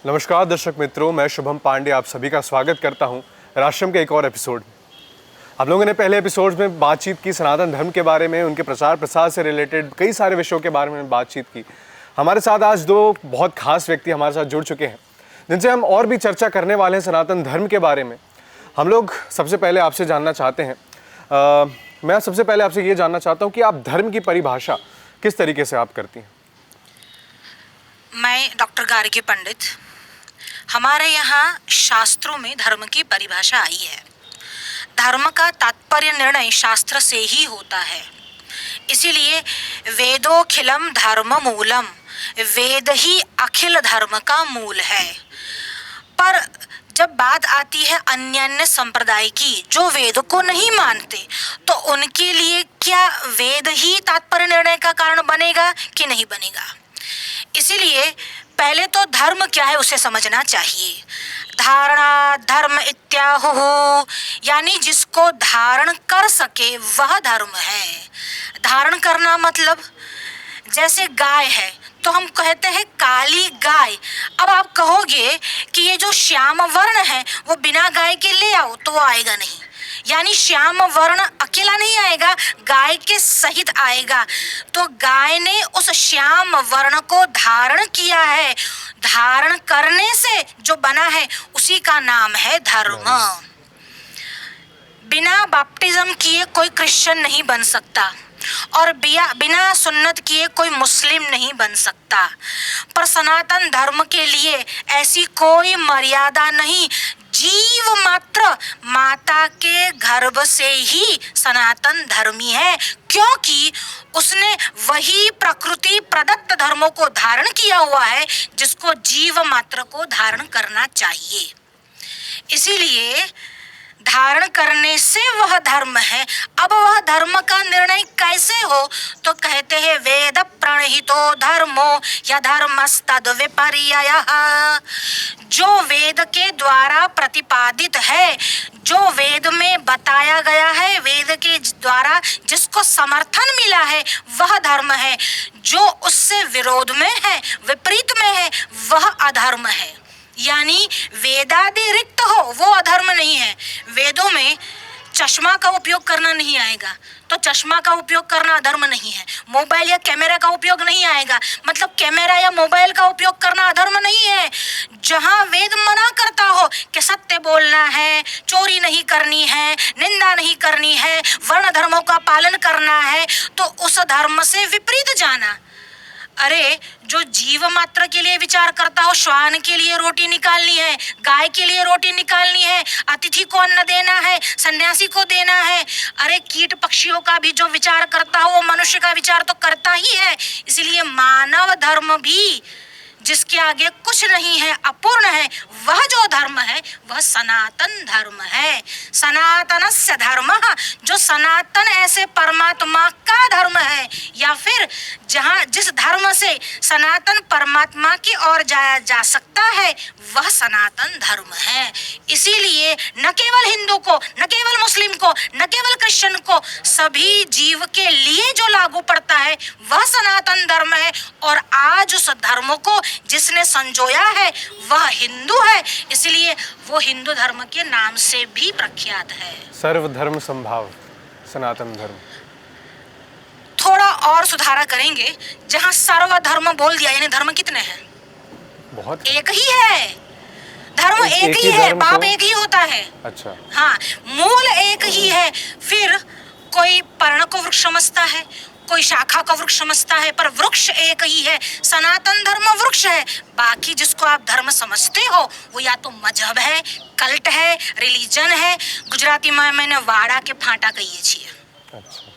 नमस्कार दर्शक मित्रों, मैं शुभम पांडे आप सभी का स्वागत करता हूं राष्ट्रम के एक और एपिसोड में। आप लोगों ने पहले एपिसोड में बातचीत की सनातन धर्म के बारे में, उनके प्रचार प्रसार से रिलेटेड कई सारे विषयों के बारे में बातचीत की। हमारे साथ आज दो बहुत खास व्यक्ति हमारे साथ जुड़ चुके हैं जिनसे हम और भी चर्चा करने वाले हैं सनातन धर्म के बारे में। हम लोग सबसे पहले आपसे जानना चाहते हैं, मैं सबसे पहले आपसे ये जानना चाहता हूँ कि आप धर्म की परिभाषा किस तरीके से आप करती हैं? मैं डॉक्टर गार्गी पंडित। हमारे यहाँ शास्त्रों में धर्म की परिभाषा आई है। धर्म का तात्पर्य निर्णय शास्त्र से ही होता है, इसीलिए वेदोखिलम धर्म मूलम, वेद ही अखिल धर्म का मूल है। पर जब बात आती है अन्य संप्रदाय की जो वेद को नहीं मानते, तो उनके लिए क्या वेद ही तात्पर्य निर्णय का कारण बनेगा कि नहीं बनेगा? इसीलिए पहले तो धर्म क्या है उसे समझना चाहिए। धारणा धर्म इत्याहुः, यानी जिसको धारण कर सके वह धर्म है। धारण करना मतलब जैसे गाय है तो हम कहते हैं काली गाय। अब आप कहोगे कि ये जो श्याम वर्ण है वो बिना गाय के ले आओ, तो वो आएगा नहीं। यानी श्याम वर्ण अकेला नहीं आएगा, गाय के सहित आएगा। तो गाय ने उस श्याम वर्ण को धारण किया है। धारण करने से जो बना है उसी का नाम है धर्म। बिना बैप्टिज्म किए कोई क्रिश्चियन नहीं बन सकता और बिना सुन्नत किए कोई मुस्लिम नहीं बन सकता। पर सनातन धर्म के लिए ऐसी कोई मर्यादा नहीं। जीव मात्र माता के गर्भ से ही सनातन धर्मी है, क्योंकि उसने वही प्रकृति प्रदत्त धर्मों को धारण किया हुआ है जिसको जीव मात्र को धारण करना चाहिए। इसीलिए धारण करने से वह धर्म है। अब वह धर्म का निर्णय कैसे हो, तो कहते हैं वेद प्रणहितो धर्मो या धर्मस्तद विपर्ययः। जो वेद के द्वारा प्रतिपादित है, जो वेद में बताया गया है, वेद के द्वारा जिसको समर्थन मिला है वह धर्म है। जो उससे विरोध में है, विपरीत में है, वह अधर्म है। यानी वेदादि रिक्त हो वो अधर्म नहीं है। वेदों में चश्मा का उपयोग करना नहीं आएगा तो चश्मा का उपयोग करना अधर्म नहीं है। मोबाइल या कैमरा का उपयोग नहीं आएगा मतलब कैमरा या मोबाइल का उपयोग करना अधर्म नहीं है। जहाँ वेद मना करता हो कि सत्य बोलना है, चोरी नहीं करनी है, निंदा नहीं करनी है, वर्ण धर्मों का पालन करना है, तो उस धर्म से विपरीत जाना। अरे जो जीव मात्र के लिए विचार करता हो, श्वान के लिए रोटी निकालनी है, गाय के लिए रोटी निकालनी है, अतिथि को अन्न देना है, सन्यासी को देना है, अरे कीट पक्षियों का भी जो विचार करता हो वो मनुष्य का विचार तो करता ही है। इसलिए मानव धर्म भी जिसके आगे कुछ नहीं है, अपूर्ण है, वह जो धर्म है वह सनातन धर्म है। सनातनस्य धर्मः, जो सनातन ऐसे परमात्मा का धर्म है, या फिर जहाँ जिस धर्म से सनातन परमात्मा की ओर जाया जा सकता है वह सनातन धर्म है। इसीलिए न केवल हिंदू को, न केवल मुस्लिम को, न केवल क्रिश्चियन को, सभी जीव के लिए जो लागू पड़ता है वह सनातन धर्म है। और आज उस धर्म को जिसने संजोया है वह हिंदू है, इसलिए वो हिंदू धर्म के नाम से भी प्रख्यात है। सर्वधर्म संभाव सनातन धर्म। थोड़ा और सुधारा करेंगे, जहाँ सर्वधर्म बोल दिया यानी धर्म कितने हैं? बहुत एक ही है। धर्म एक ही है, बाप एक ही होता है। अच्छा, हाँ, मूल एक ही है। फिर कोई पर्ण को वृक्ष समझता है, कोई शाखा का वृक्ष समझता है, पर वृक्ष एक ही है। सनातन धर्म वृक्ष है। बाकी जिसको आप धर्म समझते हो वो या तो मजहब है, कल्ट है, रिलीजन है। गुजराती में मैंने वाड़ा के फांटा कहिए छिए। अच्छा,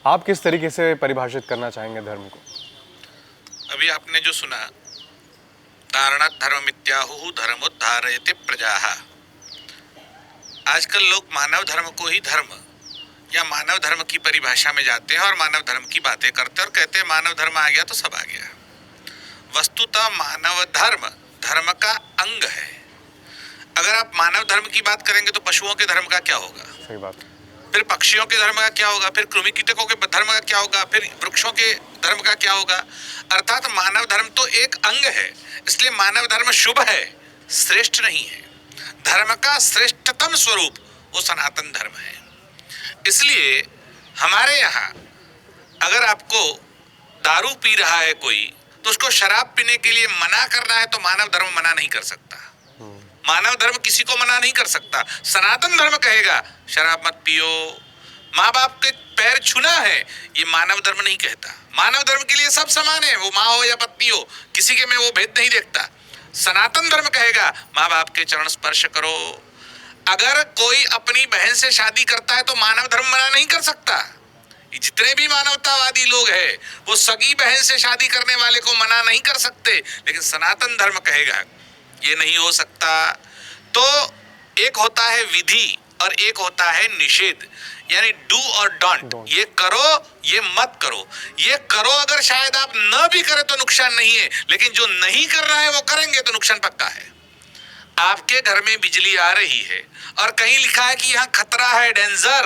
आप किस तरीके से परिभाषित करना चाहेंगे धर्म को? अभी आपने जो सुना, धारणात् धर्ममित्याहुः धर्मोद्धारयते प्रजाः। आजकल लोग मानव धर्म को ही धर्म या मानव धर्म की परिभाषा में जाते हैं और मानव धर्म की बातें करते हैं और कहते हैं मानव धर्म आ गया तो सब आ गया। वस्तुतः मानव धर्म धर्म का अंग है। अगर आप मानव धर्म की बात करेंगे तो पशुओं के धर्म का क्या होगा? सही बात। फिर पक्षियों के धर्म का क्या होगा, फिर कृमि कीटकों के धर्म का क्या होगा, फिर वृक्षों के धर्म का क्या होगा। अर्थात मानव धर्म तो एक अंग है, इसलिए मानव धर्म शुभ है, श्रेष्ठ नहीं है। धर्म का श्रेष्ठतम स्वरूप वो सनातन धर्म है। इसलिए हमारे यहाँ अगर आपको दारू पी रहा है कोई, तो उसको शराब पीने के लिए मना करना है तो मानव धर्म मना नहीं कर सकता। मानव धर्म किसी को मना नहीं कर सकता। सनातन धर्म कहेगा शराब मत पियो, माँ बाप के पैर छूना है, ये मानव धर्म नहीं कहता। मानव धर्म के लिए सब समान है, वो माँ हो या पत्नी हो, किसी के में वो भेद नहीं देखता। सनातन धर्म कहेगा माँ बाप के चरण स्पर्श करो। अगर कोई अपनी बहन से शादी करता है तो मानव धर्म मना नहीं कर सकता। जितने भी मानवतावादी लोग हैं वो सगी बहन से शादी करने वाले को मना नहीं कर सकते, लेकिन सनातन धर्म कहेगा ये नहीं हो सकता। तो एक होता है विधि और एक होता है निषेध, यानी डू और डोंट। ये करो, ये मत करो। ये करो अगर शायद आप न भी करें तो नुकसान नहीं है, लेकिन जो नहीं कर रहा है वो करेंगे तो नुकसान पक्का है। आपके घर में बिजली आ रही है और कहीं लिखा है कि यहाँ खतरा है, डेंजर,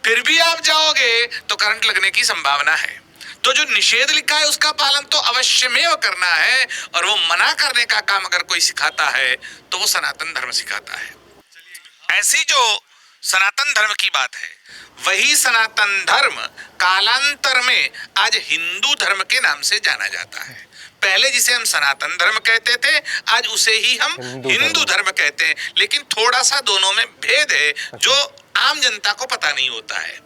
फिर भी आप जाओगे तो करंट लगने की संभावना है। तो जो निषेध लिखा है उसका पालन तो अवश्यमेव करना है, और वो मना करने का काम अगर कोई सिखाता है तो वो सनातन धर्म सिखाता है। ऐसी जो सनातन धर्म की बात है, वही सनातन धर्म कालांतर में आज हिंदू धर्म के नाम से जाना जाता है। पहले जिसे हम सनातन धर्म कहते थे, आज उसे ही हम हिंदू धर्म कहते हैं। लेकिन थोड़ा सा दोनों में भेद है जो आम जनता को पता नहीं होता है।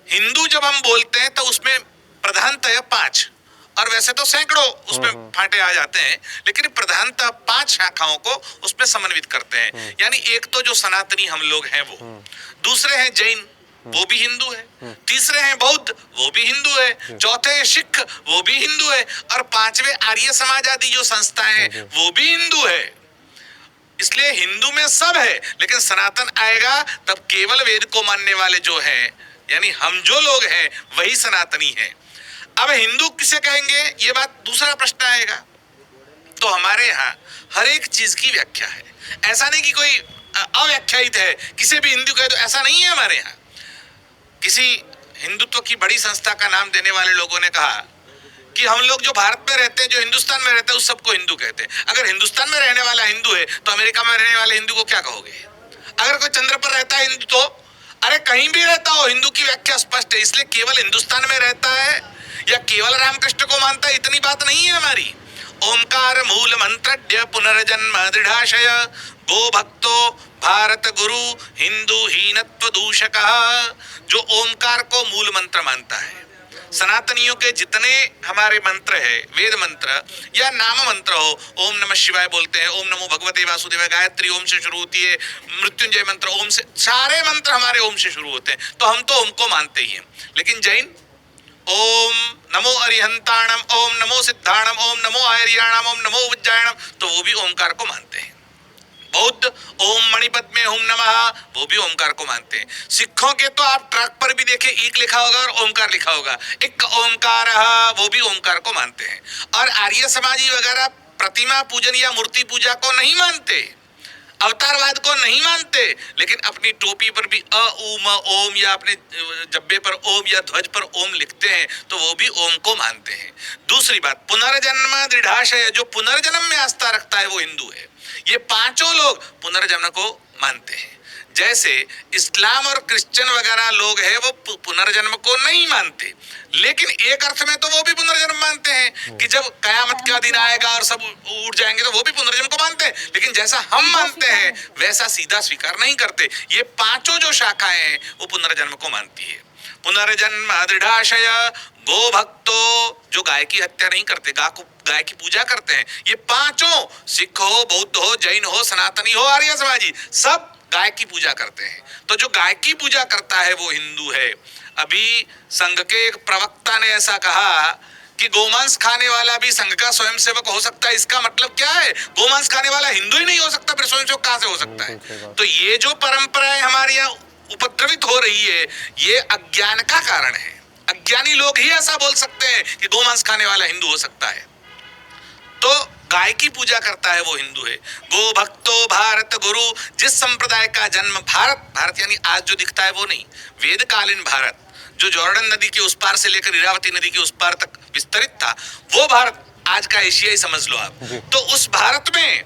हिंदू जब हम बोलते हैं तो उसमें प्रधानतः 5, और वैसे तो सैकड़ों उसमें फाटे आ जाते हैं, लेकिन प्रधानतः 5 शाखाओं को उसमें समन्वित करते हैं। यानी एक तो जो सनातनी हम लोग हैं वो, दूसरे हैं जैन, वो भी हिंदू है, तीसरे हैं बौद्ध, वो भी हिंदू है, चौथे हैं सिख, वो भी हिंदू है, और 5वें आर्य समाज आदि जो संस्थाएं हैं वो भी हिंदू है। इसलिए हिंदू में सब है, लेकिन सनातन आएगा तब केवल वेद को मानने वाले जो हैं, यानी हम जो लोग हैं वही सनातनी हैं। अब हिंदू किसे कहेंगे, ये बात दूसरा प्रश्न आएगा। तो हमारे यहाँ हर एक चीज की व्याख्या है। ऐसा नहीं कि कोई अव्याख्यायित है, किसी भी हिंदू कहे तो ऐसा नहीं है। हमारे यहाँ किसी हिंदुत्व की बड़ी संस्था का नाम देने वाले लोगों ने कहा कि हम लोग जो भारत में रहते हैं, जो हिंदुस्तान में रहते हैं, उस सबको हिंदू कहते हैं। अगर हिंदुस्तान में रहने वाला हिंदू है तो अमेरिका में रहने वाले हिंदू को क्या कहोगे? अगर कोई चंद्र पर रहता है हिंदू, तो अरे कहीं भी रहता हो, हिंदू की व्याख्या स्पष्ट है। इसलिए केवल हिंदुस्तान में रहता है या केवल रामकृष्ण को मानता है, इतनी बात नहीं है हमारी। ओमकार मूल मंत्रड्य पुनर्जन्म दृढ़ाशय गो भक्तो भारत गुरु हिंदू हीनत्व दूषक, जो ओमकार को मूल मंत्र मानता है। सनातनियों के जितने हमारे मंत्र है, वेद मंत्र या नाम मंत्र हो, ओम नमः शिवाय बोलते हैं, ओम नमो भगवते वासुदेवाय, गायत्री ओम से शुरू होती है, मृत्युंजय मंत्र ओम से, सारे मंत्र हमारे ओम से शुरू होते हैं। तो हम तो ओम को मानते ही हैं। लेकिन जैन ओम नमो अरिहंताणम, ओम नमो सिद्धाणम, ओम नमो आर्याणम, ओम नमो उज्जायणम, तो वो भी ओमकार को मानते हैं। बौद्ध ओम मणिपद्मे ओम नमः, वो भी ओमकार को मानते हैं। सिखों के तो आप ट्रक पर भी देखें ईक लिखा होगा और ओमकार लिखा होगा, एक ओमकार, वो भी ओमकार को मानते हैं। और आर्य समाजी वगैरह प्रतिमा पूजन या मूर्ति पूजा को नहीं मानते, अवतारवाद को नहीं मानते, लेकिन अपनी टोपी पर भी अ उ म ओम या अपने जब्बे पर ओम या ध्वज पर ओम लिखते हैं, तो वो भी ओम को मानते हैं। दूसरी बात, पुनर्जन्म दृढ़ाशय, जो पुनर्जन्म में आस्था रखता है वो हिंदू है। ये पांचों लोग पुनर्जन्म को मानते हैं। जैसे इस्लाम और क्रिश्चियन वगैरह लोग हैं वो पुनर्जन्म को नहीं मानते, लेकिन एक अर्थ में तो वो भी पुनर्जन्म मानते हैं कि जब कयामत का दिन आएगा और सब उठ जाएंगे, तो वो भी पुनर्जन्म को मानते हैं। लेकिन जैसा हम मानते हैं वैसा सीधा स्वीकार नहीं करते। ये पांचों जो शाखाएं हैं वो पुनर्जन्म को मानती है। पुनर्जन्म दृढ़ाशय गो भक्तो, जो गाय की हत्या नहीं करते, गाय की पूजा करते हैं। ये पांचों, सिख हो, बौद्ध हो, जैन हो, सनातनी हो, आर्य समाजी, सब गाय की पूजा करते हैं। तो जो गाय की पूजा करता है वो हिंदू है। अभी संघ के एक प्रवक्ता ने ऐसा कहा कि गोमांस खाने वाला भी संघ का स्वयंसेवक हो सकता है। इसका मतलब क्या है? गोमांस खाने वाला हिंदू ही नहीं हो सकता, फिर स्वयंसेवक कहां से हो सकता है? तो ये जो परंपराएं हमारे यहाँ उपद्रवित हो रही है, ये अज्ञान का कारण है। अज्ञानी लोग ही ऐसा बोल सकते हैं कि गोमांस खाने वाला हिंदू हो सकता है। तो गाय की पूजा करता है वो हिंदू है। गो भक्तो भारत गुरु, जिस संप्रदाय का जन्म भारत, भारत यानी आज जो दिखता है वो नहीं, वेदकालीन भारत जो जॉर्डन नदी के उस पार से लेकर इरावती नदी के उस पार तक विस्तरित था, वो भारत आज का एशियाई समझ लो आप। तो उस भारत में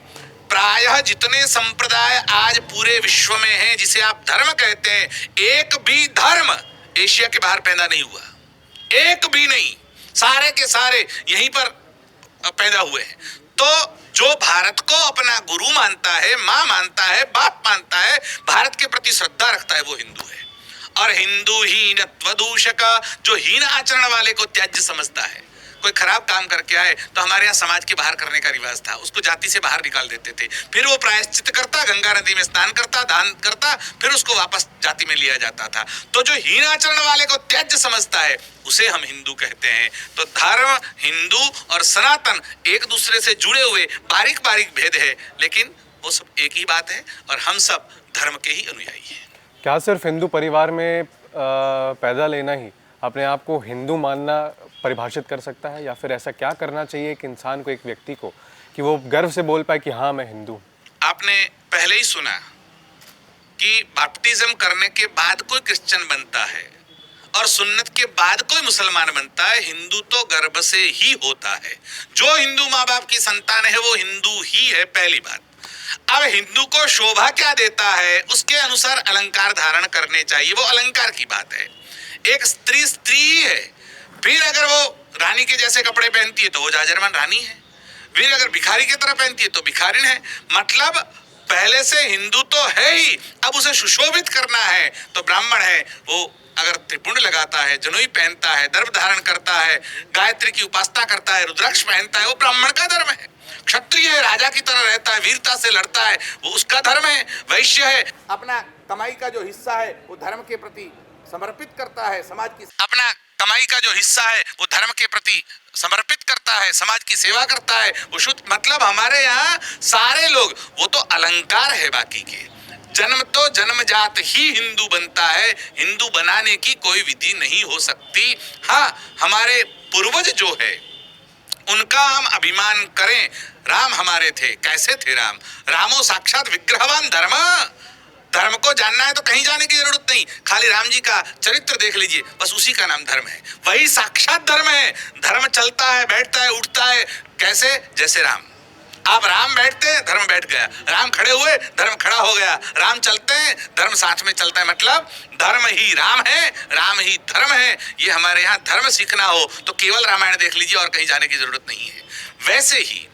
प्रायः जितने संप्रदाय आज पूरे विश्व में हैं, जिसे आप धर्म कहते हैं, एक भी धर्म एशिया के बाहर पैदा नहीं हुआ, एक भी नहीं, सारे के सारे यहीं पर पैदा हुए हैं। तो जो भारत को अपना गुरु मानता है, मां मानता है, बाप मानता है, भारत के प्रति श्रद्धा रखता है, वो हिंदू है। और हिंदू हीनत्व दूषक, जो हीन आचरण वाले को त्याज्य समझता है। कोई खराब काम करके आए तो हमारे यहाँ समाज के बाहर करने का रिवाज था, उसको जाति से बाहर निकाल देते थे, फिर वो प्रायश्चित करता, गंगा नदी में स्नान करता, दान करता, फिर उसको वापस जाति में लिया जाता था। तो जो हीन आचरण वाले को त्याज्य समझता है उसे हम हिंदू कहते हैं। तो धर्म, हिंदू और सनातन एक दूसरे से जुड़े हुए बारीक बारीक भेद है, लेकिन वो सब एक ही बात है और हम सब धर्म के ही अनुयायी हैं। क्या सिर्फ हिंदू परिवार में पैदा लेना ही अपने आप को हिंदू मानना परिभाषित कर सकता है, या फिर ऐसा क्या करना चाहिए एक इंसान को, एक व्यक्ति को, कि वो गर्व से बोल पाए कि हाँ मैं हिंदू? आपने पहले ही सुना कि बैप्टिज्म करने के बाद कोई क्रिश्चियन बनता है और सुन्नत के बाद कोई मुसलमान बनता है। हिंदू तो गर्भ से ही होता है। जो हिंदू माँ बाप की संतान है वो हिंदू ही है, पहली बात। अब हिंदू को शोभा क्या देता है, उसके अनुसार अलंकार धारण करने चाहिए, वो अलंकार की बात है। एक स्त्री स्त्री ही है, फिर अगर वो रानी के जैसे कपड़े पहनती है तो वो जाजरमान रानी है, फिर अगर भिखारी की तरह पहनती है तो भिखारिन है। मतलब पहले से हिंदू तो है ही, अब उसे सुशोभित करना है तो ब्राह्मण है। वो अगर त्रिपुंड लगाता है, जनेऊ पहनता है, दर्भ धारण करता है, गायत्री की उपासना करता है, रुद्राक्ष पहनता है, वो ब्राह्मण का धर्म है। क्षत्रिय है, राजा की तरह रहता है, वीरता से लड़ता है, वो उसका धर्म है। वैश्य है, अपना कमाई का जो हिस्सा है वो धर्म के प्रति समर्पित करता है, समाज की अपना कमाई का जो हिस्सा है वो धर्म के प्रति समर्पित करता है, समाज की सेवा करता है, वो शुद्ध। मतलब हमारे यहाँ सारे लोग, वो तो अलंकार है बाकी के। जन्म तो जन्मजात ही हिंदू बनता है, हिंदू बनाने की कोई विधि नहीं हो सकती। हाँ, हमारे पूर्वज जो है उनका हम अभिमान करें। राम हमारे थे, कैसे थे राम? रामो साक्षात विग्रहवान धर्म। धर्म को जानना है तो कहीं जाने की जरूरत नहीं, खाली राम जी का चरित्र देख लीजिए, बस उसी का नाम धर्म है। वही साक्षात धर्म है। धर्म चलता है, बैठता है, उठता है, कैसे? जैसे राम। आप राम बैठते हैं, धर्म बैठ गया। राम खड़े हुए, धर्म खड़ा हो गया। राम चलते हैं, धर्म साथ में चलता है। मतलब धर्म ही राम है, राम ही धर्म है। ये हमारे यहाँ धर्म सीखना हो तो केवल रामायण देख लीजिए और कहीं जाने की जरूरत नहीं है। वैसे ही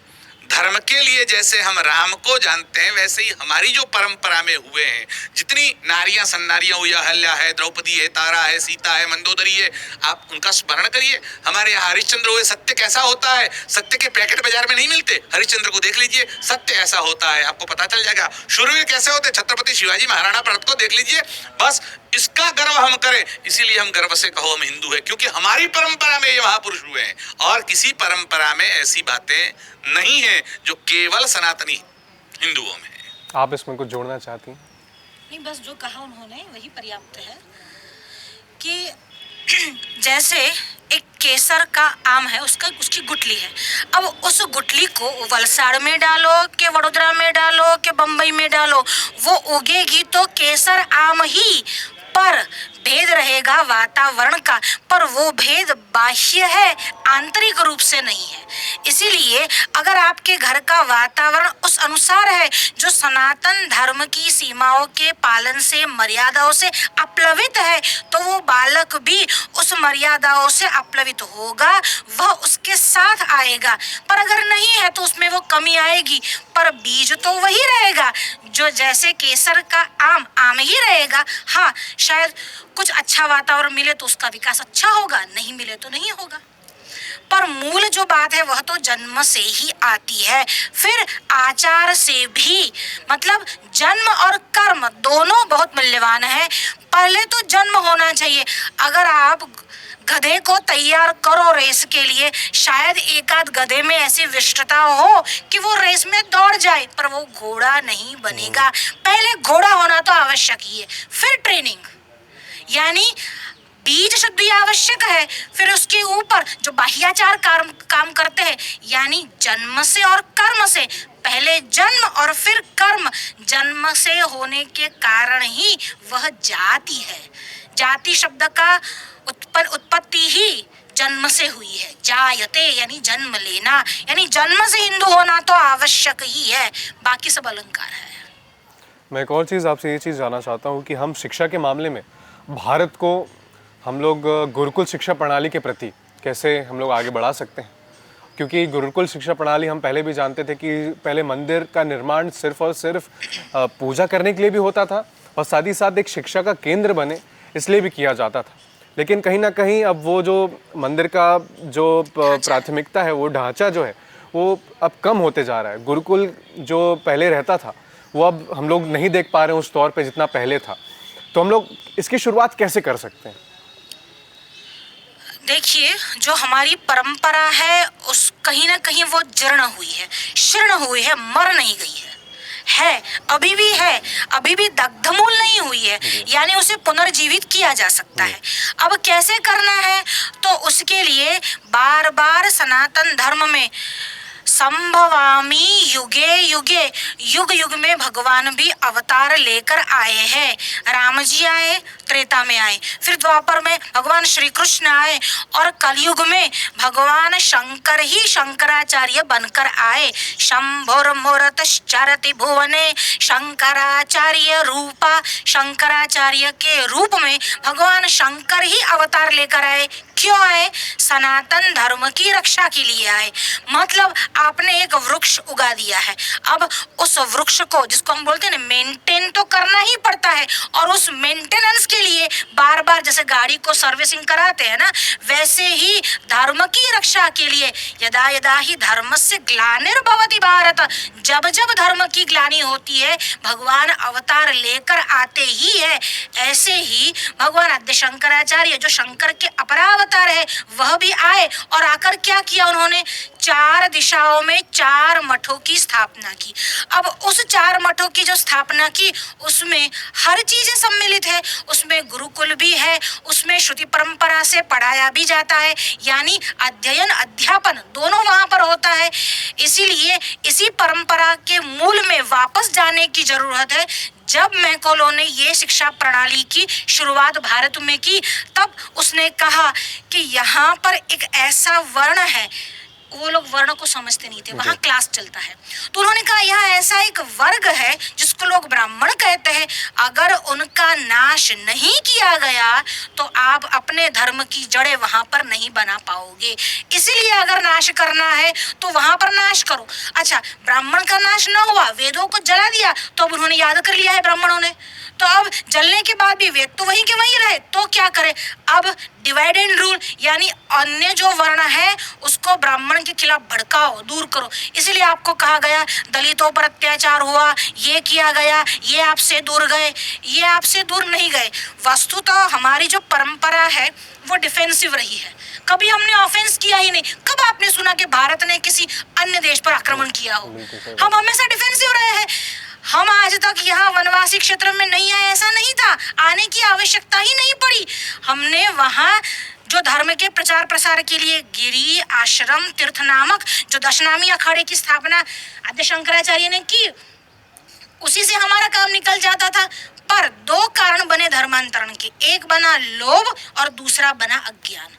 धर्म के लिए जैसे हम राम को जानते हैं, वैसे ही हमारी जो परंपरा में हुए हैं, जितनी नारियां सन्नारियां हुई, अहल्या है, द्रौपदी है, तारा है, सीता है, मंदोदरी है, आप उनका स्मरण करिए। हमारे यहाँ हरिश्चंद्र हुए। सत्य कैसा होता है? सत्य के पैकेट बाजार में नहीं मिलते। हरिश्चंद्र को देख लीजिए, सत्य ऐसा होता है, आपको पता चल जाएगा। शुरू कैसे होते? छत्रपति शिवाजी महाराणा प्रताप को देख लीजिए। बस इसका गर्व हम करें, इसीलिए हम गर्व से कहो हम हिंदू है, क्योंकि हमारी परंपरा में ये महापुरुष हुए हैं। और किसी परंपरा में ऐसी बातें नहीं है जो केवल सनातनी हिंदुओं में है। आप इसमें कुछ जोड़ना चाहती हैं? नहीं, बस जो कहा उन्होंने वही पर्याप्त है कि जैसे एक केसर का आम है, उसकी गुठली है। अब उस गुठली को वलसाड़ में डालो कि वडोदरा में डालो कि बम्बई में डालो, वो उगेगी तो केसर आम ही, पर भेद रहेगा वातावरण का। पर वो भेद बाह्य है, आंतरिक रूप से नहीं है। इसीलिए अगर आपके घर का वातावरण उस अनुसार है जो सनातन धर्म की सीमाओं के पालन से, मर्यादाओं से अपलवित है, तो वो बालक भी उस मर्यादाओं से अपलवित होगा, वह उसके साथ आएगा। पर अगर नहीं है तो उसमें वो कमी आएगी, पर बीज तो वही रहेगा। जो जैसे केसर का आम ही रहेगा। हाँ, शायद कुछ अच्छा वातावरण मिले तो उसका विकास अच्छा होगा, नहीं मिले तो नहीं होगा। पर मूल जो बात है वह तो जन्म से ही आती है। फिर आचार से भी, मतलब जन्म और कर्म दोनों बहुत मूल्यवान है। पहले तो जन्म होना चाहिए। अगर आप गधे को तैयार करो रेस के लिए, शायद एक आध गधे में ऐसी विशिष्टता हो कि वो रेस में दौड़ जाए, पर वो घोड़ा नहीं बनेगा। पहले घोड़ा होना तो आवश्यक ही है, फिर ट्रेनिंग। यानी बीज शुद्धि आवश्यक है, फिर उसके ऊपर जो बाह्याचार काम करते हैं, यानी जन्म से और कर्म से, पहले जन्म और फिर कर्म, जन्म से होने के कारण ही वह जाति है। जाति शब्द का उत्पत्ति ही जन्म से हुई है। जायते यानी जन्म लेना, यानी जन्म से हिंदू होना तो आवश्यक ही है, बाकी सब अलंकार है। मैं एक और चीज़ आपसे ये चीज़ जानना चाहता हूँ कि हम शिक्षा के मामले में भारत को हम लोग गुरुकुल शिक्षा प्रणाली के प्रति कैसे हम लोग आगे बढ़ा सकते हैं, क्योंकि गुरुकुल शिक्षा प्रणाली हम पहले भी जानते थे कि पहले मंदिर का निर्माण सिर्फ और सिर्फ पूजा करने के लिए भी होता था और साथ ही साथ एक शिक्षा का केंद्र बने इसलिए भी किया जाता था। लेकिन कहीं ना कहीं अब वो जो मंदिर का जो प्राथमिकता है, वो ढांचा जो है वो अब कम होते जा रहा है। गुरुकुल जो पहले रहता था वो अब हम लोग नहीं देख पा रहे हैं उस तौर पे जितना पहले था। तो हम लोग इसकी शुरुआत कैसे कर सकते हैं? देखिए, जो हमारी परंपरा है उस कहीं ना कहीं वो जीर्ण हुई है, शीर्ण हुई है, मर नहीं गई है, अभी भी है, अभी भी दग्धमूल नहीं हुई है, यानी उसे पुनर्जीवित किया जा सकता है। अब कैसे करना है, तो उसके लिए बार बार सनातन धर्म में संभवामी युगे युगे, युग युग में भगवान भी अवतार लेकर आए हैं। राम जी आए, त्रेता में आए, फिर द्वापर में भगवान श्री कृष्ण आए और कलयुग में भगवान शंकर ही शंकराचार्य बनकर आए। शंभुर्मुरतश्चरति भुवने शंकराचार्य रूपा, शंकराचार्य के रूप में भगवान शंकर ही अवतार लेकर आए। क्यों आए? सनातन धर्म की रक्षा के लिए आए। मतलब आपने एक वृक्ष उगा दिया है, अब उस वृक्ष को, जिसको हम बोलते हैं ना, मेंटेन तो करना ही पड़ता है, और उस मेंटेनेंस के लिए बार बार जैसे गाड़ी को सर्विसिंग कराते हैं ना, वैसे ही धर्म की रक्षा के लिए यदा यदा ही धर्मस्य ग्लानिर्भवति भारत, जब जब धर्म की ग्लानि होती है भगवान अवतार लेकर आते ही है। ऐसे ही भगवान आद्य शंकराचार्य जो शंकर के अपरावतार है, वह भी आए और आकर क्या किया उन्होंने? 4 दिशाओं में 4 मठों की स्थापना की। अब उस 4 मठों की जो स्थापना की, उसमें हर चीजें सम्मिलित है, उसमें गुरुकुल भी है, उसमें श्रुति परंपरा से पढ़ाया भी जाता है, यानी अध्ययन अध्यापन दोनों वहां पर होता है। इसीलिए इसी परंपरा के मूल में वापस जाने की जरूरत है। जब मैकॉलो ने ये शिक्षा प्रणाली की शुरुआत भारत में की, तब उसने कहा कि यहाँ पर एक ऐसा वर्ण है, वो लोग वर्ण को समझते नहीं थे, वहाँ क्लास चलता है, तो उन्होंने कहा यहाँ ऐसा एक वर्ग है जिसको लोग ब्राह्मण कहते हैं, अगर उनका नाश नहीं किया गया तो आप अपने धर्म की जड़ें वहां पर नहीं बना पाओगे। इसीलिए अगर नाश करना है तो वहां पर नाश करो। अच्छा, ब्राह्मण का नाश न हुआ, वेदों को जला दिया, तो अब उन्होंने याद कर लिया है ब्राह्मणों ने, तो अब जलने के बाद भी वेद तो वहीं के वहीं रहे, तो क्या करें? अब डिवाइड एंड रूल, यानी अन्य जो वर्ण है उसको ब्राह्मण के खिलाफ भड़काओ, दूर करो। इसलिए आपको कहा गया दलितों पर अत्याचार हुआ, ये किया गया, ये आपसे दूर गए, ये आपसे दूर नहीं गए। वस्तुतः हमारी जो परंपरा है वो डिफेंसिव रही है, कभी हमने ऑफेंस किया ही नहीं। कब आपने सुना कि भारत ने किसी अन्य देश पर आक्रमण किया हो? हम हमेशा डिफेंसिव रहे हैं। हम आज तक यहाँ वनवासी क्षेत्र में नहीं आए, ऐसा नहीं था, आने की आवश्यकता ही नहीं पड़ी। हमने वहाँ जो धर्म के प्रचार प्रसार के लिए गिरी आश्रम तीर्थ नामक जो दशनामी अखाड़े की स्थापना आद्य शंकराचार्य ने की, उसी से हमारा काम निकल जाता था। पर 2 कारण बने धर्मांतरण के, एक बना लोभ और दूसरा बना अज्ञान।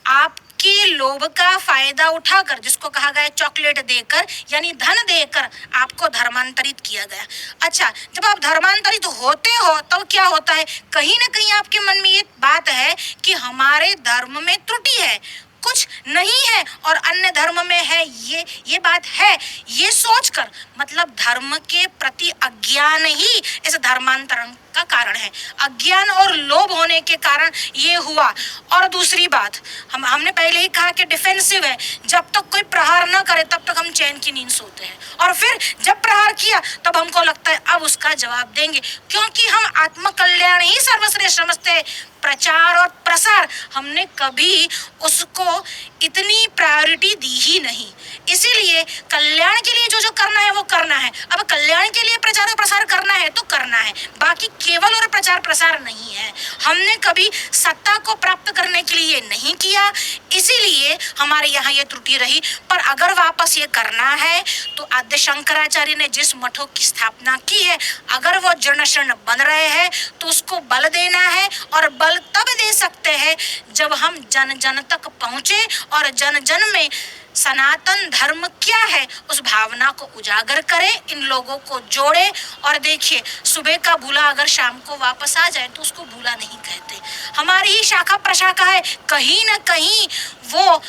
आपके लोभ का फायदा उठाकर, जिसको कहा गया चॉकलेट देकर यानी धन देकर, आपको धर्मांतरित किया गया। अच्छा, जब आप धर्मांतरित होते हो तो क्या होता है? कहीं ना कहीं आपके मन में ये बात है कि हमारे धर्म में त्रुटि है, कुछ नहीं है और अन्य धर्म में है, ये बात है। ये सोचकर, मतलब धर्म के प्रति अज्ञान ही इस धर्मांतरण का कारण है। अज्ञान और लोभ होने के कारण ये हुआ। और दूसरी बात, हमने पहले ही कहा कि डिफेंसिव है, जब तक कोई प्रहार न करे तब तक हम चैन की नींद सोते हैं, और फिर जब प्रहार किया तब हमको लगता है अब उसका जवाब देंगे, क्योंकि हम आत्मकल्याण ही सर्वश्रेष्ठ समझते हैं। प्रचार और प्रसार हमने कभी उसको इतनी प्रायोरिटी दी ही नहीं। इसीलिए कल्याण के लिए जो करना है वो करना है। अब कल्याण के लिए प्रचार और प्रसार करना है तो करना है, बाकी केवल और प्रचार प्रसार नहीं है। हमने कभी सत्ता को प्राप्त करने के लिए नहीं किया, इसीलिए हमारे यहाँ ये त्रुटि रही। पर अगर वापस ये करना है तो आद्य शंकराचार्य ने जिस मठों की स्थापना की है, अगर वो जन शरण बन रहे हैं तो उसको बल देना है। और बल तब दे सकते हैं जब हम जन जन तक पहुंचे और जन जन में सनातन धर्म क्या है उस भावना को उजागर करें, इन लोगों को जोड़े। और देखिए, सुबह का भूला अगर शाम को वापस आ जाए तो उसको भूला नहीं कहते। हमारी ही शाखा प्रशाखा है, कहीं ना कहीं वो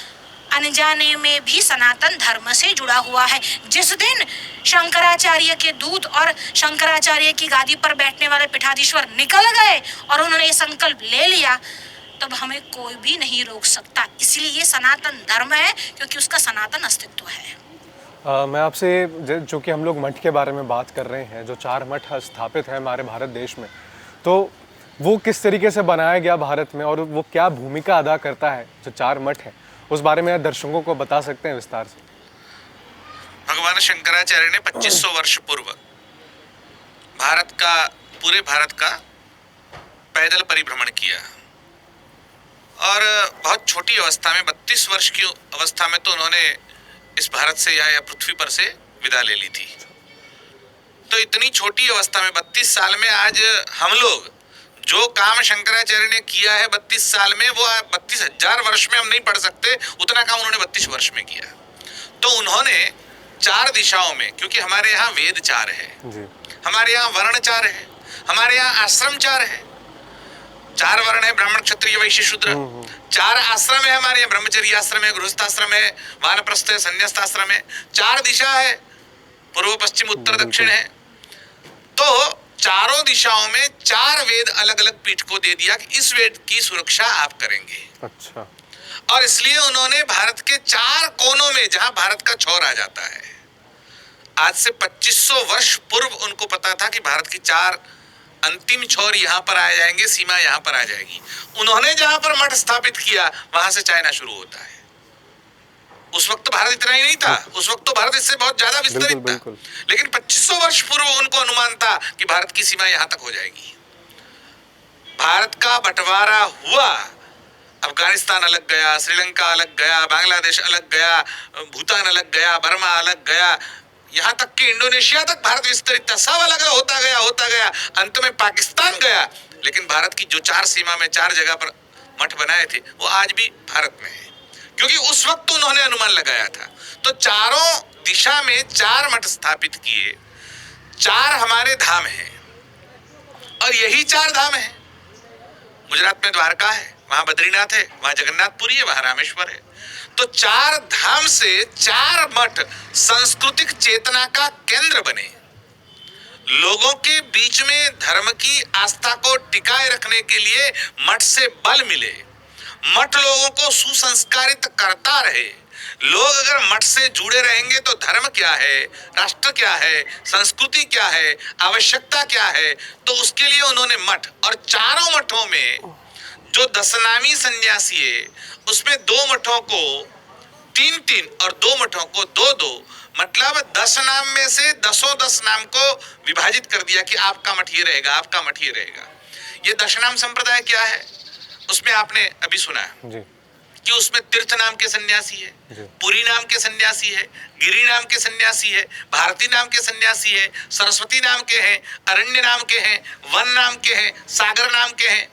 अनजाने में भी सनातन धर्म से जुड़ा हुआ है। जिस दिन शंकराचार्य के दूत और शंकराचार्य की गादी पर बैठने वाले पीठाधीश्वर निकल गए और उन्होंने ये संकल्प ले लिया, तब हमें कोई भी नहीं रोक सकता। इसलिए ये सनातन धर्म है, क्योंकि उसका सनातन अस्तित्व है। मैं आपसे जो कि हम लोग मठ के बारे में बात कर रहे हैं, जो 4 मठ स्थापित है हमारे भारत देश में, तो वो किस तरीके से बनाया गया भारत में और वो क्या भूमिका अदा करता है जो 4 मठ है, उस बारे में दर्शकों को बता सकते हैं विस्तार से? भगवान शंकराचार्य ने 2500 वर्ष पूर्व पूरे भारत का पैदल परिभ्रमण किया और बहुत छोटी अवस्था में 32 वर्ष की अवस्था में तो उन्होंने इस भारत से या पृथ्वी पर से विदा ले ली थी। तो इतनी छोटी अवस्था में 32 साल में आज हम लोग जो काम शंकराचार्य ने किया है 32 साल में, वो 32,000 वर्ष में हम नहीं पढ़ सकते, उतना काम उन्होंने 32 वर्ष में किया। तो उन्होंने 4 दिशाओं में, क्योंकि हमारे यहाँ वेद 4 है, हमारे यहाँ वर्ण 4 है, हमारे यहाँ आश्रम 4 है। 4 वर्ण है, ब्राह्मण क्षत्रिय वैश्य शूद्र। 4 आश्रम है हमारे यहाँ, ब्रह्मचर्य आश्रम है, गृहस्थाश्रम है, वानप्रस्थ है, संन्यास्ताश्रम है। 4 दिशा है, पूर्व पश्चिम उत्तर दक्षिण है। तो चारों दिशाओं में 4 वेद अलग अलग पीठ को दे दिया कि इस वेद की सुरक्षा आप करेंगे। अच्छा। और इसलिए उन्होंने भारत के 4 कोनों में, जहां भारत का छोर आ जाता है, आज से 2500 वर्ष पूर्व उनको पता था कि भारत की 4 अंतिम छोर यहाँ पर आ जाएंगे, सीमा यहाँ पर आ जाएगी। उन्होंने जहां पर मठ स्थापित किया वहां से चाइना शुरू होता है। उस वक्त तो भारत इतना ही नहीं था, उस वक्त तो भारत इससे बहुत ज्यादा विस्तरित था, लेकिन 2500 वर्ष पूर्व उनको अनुमान था कि भारत की सीमा यहां तक हो जाएगी। भारत का बंटवारा हुआ, अफगानिस्तान अलग गया, श्रीलंका अलग गया, बांग्लादेश अलग गया, भूटान अलग गया, बर्मा अलग गया, यहाँ तक कि इंडोनेशिया तक भारत विस्तरित था। सब अलग होता गया, अंत में पाकिस्तान गया। लेकिन भारत की जो 4 सीमा में 4 जगह पर मठ बनाए थे वो आज भी भारत में है, क्योंकि उस वक्त तो उन्होंने अनुमान लगाया था। तो चारों दिशा में 4 मठ स्थापित किए। 4 हमारे धाम हैं और यही 4 धाम है। गुजरात में द्वारका है, वहां बद्रीनाथ है, वहां जगन्नाथपुरी है, वहां रामेश्वर है। तो 4 धाम से 4 मठ सांस्कृतिक चेतना का केंद्र बने। लोगों के बीच में धर्म की आस्था को टिकाए रखने के लिए मठ से बल मिले। मठ लोगों को सुसंस्कारित करता रहे। लोग अगर मठ से जुड़े रहेंगे तो धर्म क्या है, राष्ट्र क्या है, संस्कृति क्या है, आवश्यकता क्या है, तो उसके लिए उन्होंने मठ, और चारों मठों में जो 10 नामी सन्यासी है उसमें 2 मठों को 3-3 और 2 मठों को 2-2, मतलब 10 नाम में से 10 नाम को विभाजित कर दिया कि आपका मठ ये रहेगा, आपका मठ ये रहेगा। ये 10 नाम संप्रदाय क्या है, उसमें आपने अभी सुना जी कि उसमें तीर्थ नाम के सन्यासी है, पुरी नाम के सन्यासी है, गिरी नाम के सन्यासी है, भारती नाम के सन्यासी है, सरस्वती नाम के हैं, अरण्य नाम के हैं, वन नाम के हैं, सागर नाम के हैं।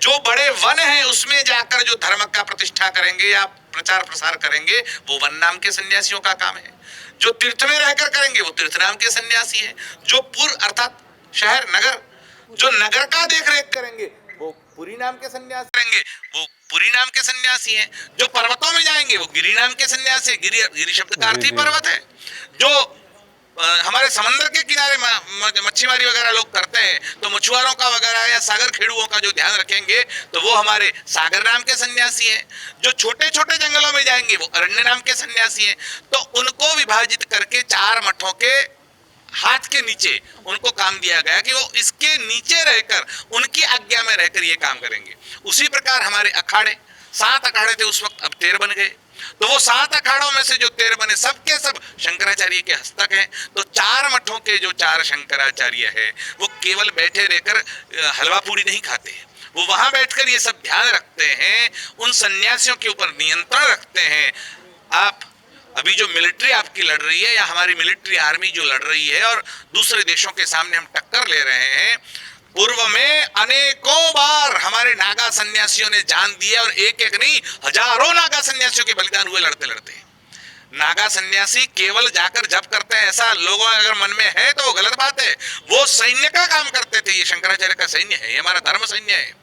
जो बड़े वन हैं उसमें जाकर जो धर्म का प्रतिष्ठा करेंगे या प्रचार प्रसार करेंगे वो वन नाम के सन्यासियों का काम है। जो तीर्थ में रहकर करेंगे वो तीर्थ नाम के सन्यासी है। जो पुर अर्थात शहर नगर, जो नगर का देख रेख करेंगे वो पुरी नाम के सन्यासी करेंगे, वो पुरी नाम के सन्यासी हैं। जो पर्वतों में जाएंगे वो गिरी नाम के सन्यासी, गिरी शब्द का अर्थ ही पर्वत है। जो हमारे समंदर के किनारे मच्छीमारी वगैरह लोग करते हैं तो मछुआरों का वगैरह या सागर खेड़ुओं का जो ध्यान रखेंगे तो वो हमारे सागर नाम के सन्यासी हैं। जो छोटे छोटे जंगलों में जाएंगे वो अरण्य नाम के सन्यासी हैं। तो उनको विभाजित करके 4 मठों के हाथ के नीचे उनको काम दिया गया कि वो इसके नीचे रहकर उनकी आज्ञा में रहकर ये काम करेंगे। उसी प्रकार हमारे अखाड़े 7 अखाड़े थे उस वक्त, अब 13 बन गए। तो वो 7 अखाड़ों में से जो 13 बने सबके सब शंकराचार्य के हस्तक हैं। तो 4 मठों के जो 4 शंकराचार्य है वो केवल बैठे रहकर हलवा पूरी नहीं खाते, वो वहां बैठकर ये सब ध्यान रखते हैं, उन सन्यासियों के ऊपर नियंत्रण रखते हैं। आप अभी जो मिलिट्री आपकी लड़ रही है या हमारी मिलिट्री आर्मी जो लड़ रही है और दूसरे देशों के सामने हम टक्कर ले रहे हैं, पूर्व में अनेकों बार हमारे नागा सन्यासियों ने जान दिया और एक एक नहीं हजारों नागा सन्यासियों के बलिदान हुए लड़ते लड़ते। नागा सन्यासी केवल जाकर जप करते हैं ऐसा लोगों अगर मन में है तो वो गलत बात है। वो सैन्य का काम करते थे, ये शंकराचार्य का सैन्य है, ये हमारा धर्म सैन्य है।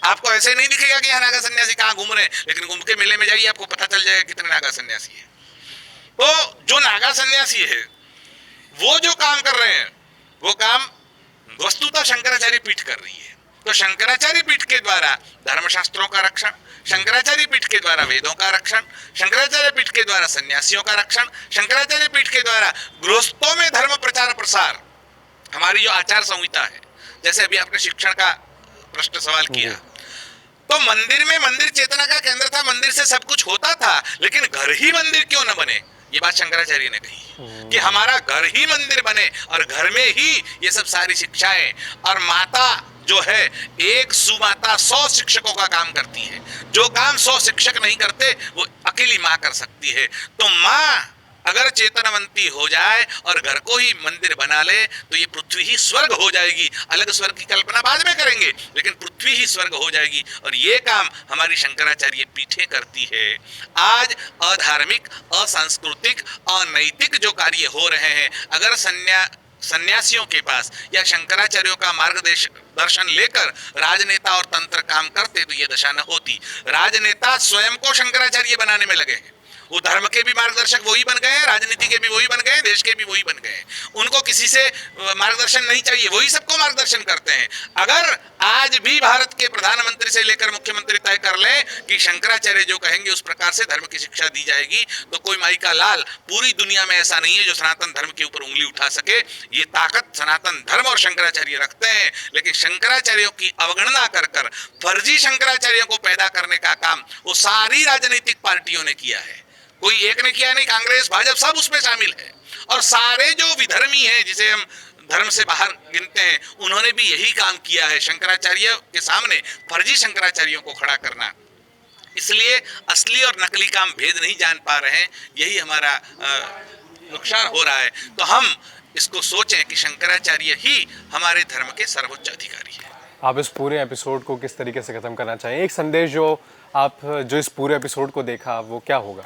आपको ऐसे नहीं दिखेगा कि यहाँ नागा सन्यासी कहाँ घूम रहे हैं, लेकिन कुंभ के मेले में जाइए आपको पता चल जाएगा कितने नागा सन्यासी है। तो जो नागा सन्यासी है वो जो काम कर रहे हैं वो काम वस्तुतः शंकराचार्य पीठ कर रही है। तो शंकराचार्य पीठ के द्वारा धर्मशास्त्रों का रक्षण, शंकराचार्य पीठ के द्वारा वेदों का रक्षण, शंकराचार्य पीठ के द्वारा सन्यासियों का रक्षण, शंकराचार्य पीठ के द्वारा गृहस्थों में धर्म प्रचार प्रसार, हमारी जो आचार संहिता है, जैसे अभी आपने शिक्षण का प्रश्न सवाल किया, तो मंदिर में मंदिर चेतना का केंद्र था, मंदिर से सब कुछ होता था, लेकिन घर ही मंदिर क्यों न बने, ये बात शंकराचार्य ने कही कि हमारा घर ही मंदिर बने और घर में ही ये सब सारी शिक्षाएं। और माता जो है एक सुमाता 100 शिक्षकों का काम करती है, जो काम 100 शिक्षक नहीं करते वो अकेली माँ कर सकती है। तो माँ अगर चेतनवंती हो जाए और घर को ही मंदिर बना ले तो ये पृथ्वी ही स्वर्ग हो जाएगी। अलग स्वर्ग की कल्पना बाद में करेंगे, लेकिन पृथ्वी ही स्वर्ग हो जाएगी और ये काम हमारी शंकराचार्य पीठें करती है। आज अधार्मिक, असांस्कृतिक, अनैतिक जो कार्य हो रहे हैं, अगर सन्यासियों के पास या शंकराचार्यों का मार्गदर्शन लेकर राजनेता और तंत्र काम करते तो ये दशा न होती। राजनेता स्वयं को शंकराचार्य बनाने में लगे हैं, वो धर्म के भी मार्गदर्शक वही बन गए हैं, राजनीति के भी वही बन गए, देश के भी वही बन गए। उनको किसी से मार्गदर्शन नहीं चाहिए, वही सबको मार्गदर्शन करते हैं। अगर आज भी भारत के प्रधानमंत्री से लेकर मुख्यमंत्री तय कर लें कि शंकराचार्य जो कहेंगे उस प्रकार से धर्म की शिक्षा दी जाएगी, तो कोई माई का लाल पूरी दुनिया में ऐसा नहीं है जो सनातन धर्म के ऊपर उंगली उठा सके। ये ताकत सनातन धर्म और शंकराचार्य रखते हैं, लेकिन शंकराचार्यों की अवगणना कर कर फर्जी शंकराचार्यों को पैदा करने का काम वो सारी राजनीतिक पार्टियों ने किया है। कोई एक ने किया नहीं, कांग्रेस भाजपा सब उसमें शामिल है। और सारे जो विधर्मी हैं जिसे हम धर्म से बाहर गिनते हैं, उन्होंने भी यही काम किया है, शंकराचार्य के सामने फर्जी शंकराचार्यों को खड़ा करना। इसलिए असली और नकली काम भेद नहीं जान पा रहे हैं, यही हमारा नुकसान हो रहा है। तो हम इसको सोचें कि शंकराचार्य ही हमारे धर्म के सर्वोच्च अधिकारी है। आप इस पूरे एपिसोड को किस तरीके से खत्म करना चाहिए? एक संदेश जो इस पूरे एपिसोड को देखा वो क्या होगा?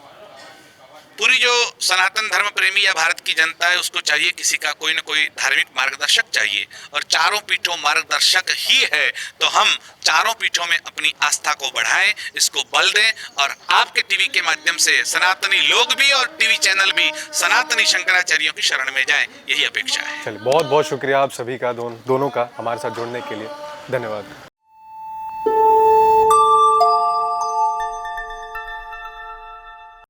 पूरी जो सनातन धर्म प्रेमी या भारत की जनता है उसको चाहिए किसी का कोई न कोई धार्मिक मार्गदर्शक चाहिए, और चारों पीठों मार्गदर्शक ही है। तो हम चारों पीठों में अपनी आस्था को बढ़ाएं, इसको बल दें और आपके टीवी के माध्यम से सनातनी लोग भी और टीवी चैनल भी सनातनी शंकराचार्यों की शरण में जाएं, यही अपेक्षा है। चलिए, बहुत बहुत शुक्रिया आप सभी का, दोनों का हमारे साथ जुड़ने के लिए। धन्यवाद।